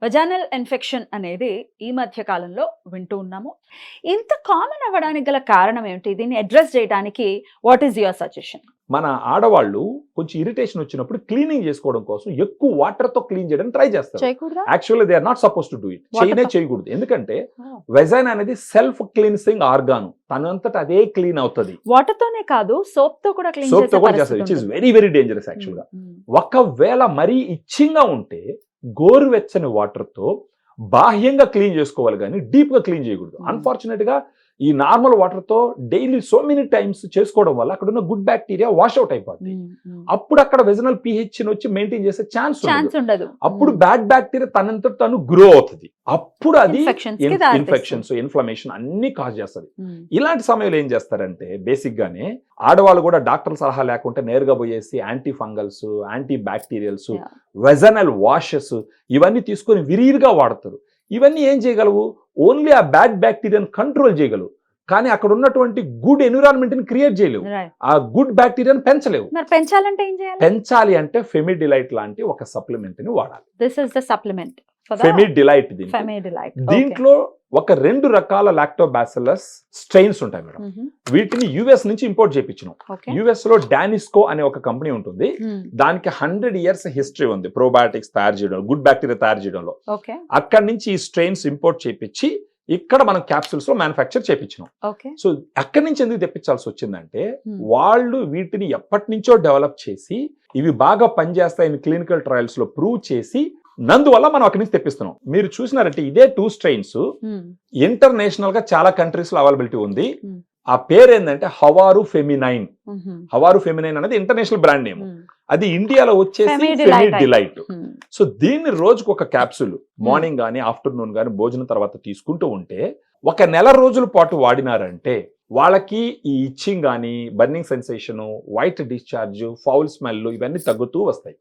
వజానల్ infection అనేది ఈ మధ్య కాలంలో వింటూ ఉన్నాము. ఇంత కామన్ అవ్వడానికి గల కారణం ఏమిటి? దీన్ని అడ్రెస్ చేయడానికి వాట్ ఈస్ యువర్ సజెషన్? మన ఆడవాళ్ళు కొంచెం ఇరిటేషన్ వచ్చినప్పుడు క్లీనింగ్ చేసుకోవడం కోసం ఎక్కువ వాటర్ తో క్లీన్ చేయడానికి ట్రై చేస్తారు. చేయకూడదా? Actually they are not suppose to do it. చేయకూడదు. ఎందుకంటే వెజైన్ అనేది సెల్ఫ్ క్లీన్సింగ్ ఆర్గాన్, తనంతట అదే క్లీన్ అవుతుంది. వాటర్ తోనే కాదు, సోప్ తో కూడా క్లీన్ సోప్ తో కూడా చేస్తారు, which is very very dangerous actual గా. ఒకవేళ మరీ ఇచ్చింగ్ గా ఉంటే గోరువెచ్చని వాటర్ తో బాహ్యంగా క్లీన్ చేసుకోవాలి, కానీ డీప్ గా క్లీన్ చేయకూడదు. అన్ఫార్చునేట్ గా ఈ నార్మల్ వాటర్ తో డైలీ సో మెనీ టైమ్స్ చేసుకోవడం వల్ల అక్కడ ఉన్న గుడ్ బ్యాక్టీరియా వాష్ అవుట్ అయిపోతుంది. అప్పుడు అక్కడ వెజనల్ pH వచ్చి మెయింటైన్ చేసే ఛాన్స్ ఉండదు. అప్పుడు బ్యాడ్ బ్యాక్టీరియా తనంత తను గ్రో అవుతుంది. అప్పుడు అది ఇన్ఫెక్షన్స్, ఇన్ఫ్లమేషన్ అన్ని కాజ్ చేస్తుంది. ఇలాంటి సమయంలో ఏం చేస్తారంటే బేసిక్ గానే ఆడవాళ్ళు కూడా డాక్టర్ సలహా లేకుంటే నేరుగా పోయేసి anti fungals, anti bacterials, vaginal washes ఇవన్నీ తీసుకొని విరివిగా వాడతారు. ఇవన్నీ ఏం చేయగలవు? ఓన్లీ ఆ బ్యాడ్ బ్యాక్టీరియాని కంట్రోల్ చేయగలవు, కానీ అక్కడ ఉన్నటువంటి గుడ్ ఎన్విరాన్మెంట్ ని క్రియేట్ చేయలేవు. ఆ గుడ్ బ్యాక్టీరియాని పెంచలేవు. పెంచాలంటే ఏం చేయాలి? పెంచాలి అంటే ఫెమిడిలైట్ లాంటి ఒక సప్లిమెంట్ ని వాడాలి. దిస్ ఇస్ ద సప్లిమెంట్ ఫెమిడిలైట్. దీంట్లో ఒక 2 రకాల లాక్టోబాసిల్లస్ స్ట్రెయిన్స్ ఉంటాయి మేడం. వీటిని యుఎస్ నుంచి ఇంపోర్ట్ చేయించినాం. యుఎస్ లో డానిస్కో అనే ఒక కంపెనీ ఉంటుంది. దానికి 100 years హిస్టరీ ఉంది ప్రోబయాటిక్స్ తయారు చేయడం, గుడ్ బ్యాక్టీరియా తయారు చేయడంలో. అక్కడి నుంచి ఈ స్ట్రెయిన్స్ ఇంపోర్ట్ చేయించి ఇక్కడ మనం క్యాప్సూల్స్ లో మ్యానుఫ్యాక్చర్ చేయించినాం. సో అక్కడి నుంచి ఎందుకు తెప్పించాల్సి వచ్చిందంటే వాళ్ళు వీటిని ఎప్పటి నుంచో డెవలప్ చేసి ఇవి బాగా పనిచేస్తాయని క్లినికల్ ట్రయల్స్ లో ప్రూవ్ చేసి నందువల్ల మనం అక్కడి నుంచి తెప్పిస్తున్నాం. మీరు చూసినారంటే ఇదే 2 strains ఇంటర్నేషనల్ గా చాలా కంట్రీస్ లో అవైలబిలిటీ ఉంది. ఆ పేరు ఏంటంటే హవారు ఫెమినైన్. హవారు ఫెమినైన్ అనేది ఇంటర్నేషనల్ బ్రాండ్ నేమ్. అది ఇండియాలో వచ్చేసి ఫెమిడిలైట్. సో దీన్ని రోజుకు ఒక క్యాప్సూల్ మార్నింగ్ గానీ ఆఫ్టర్నూన్ గానీ భోజనం తర్వాత తీసుకుంటూ ఉంటే 1 నెల రోజుల పాటు వాడినారంటే వాళ్ళకి ఈ ఇచ్చింగ్ కానీ, burning sensation, white discharge, foul smell ఇవన్నీ తగ్గుతూ వస్తాయి.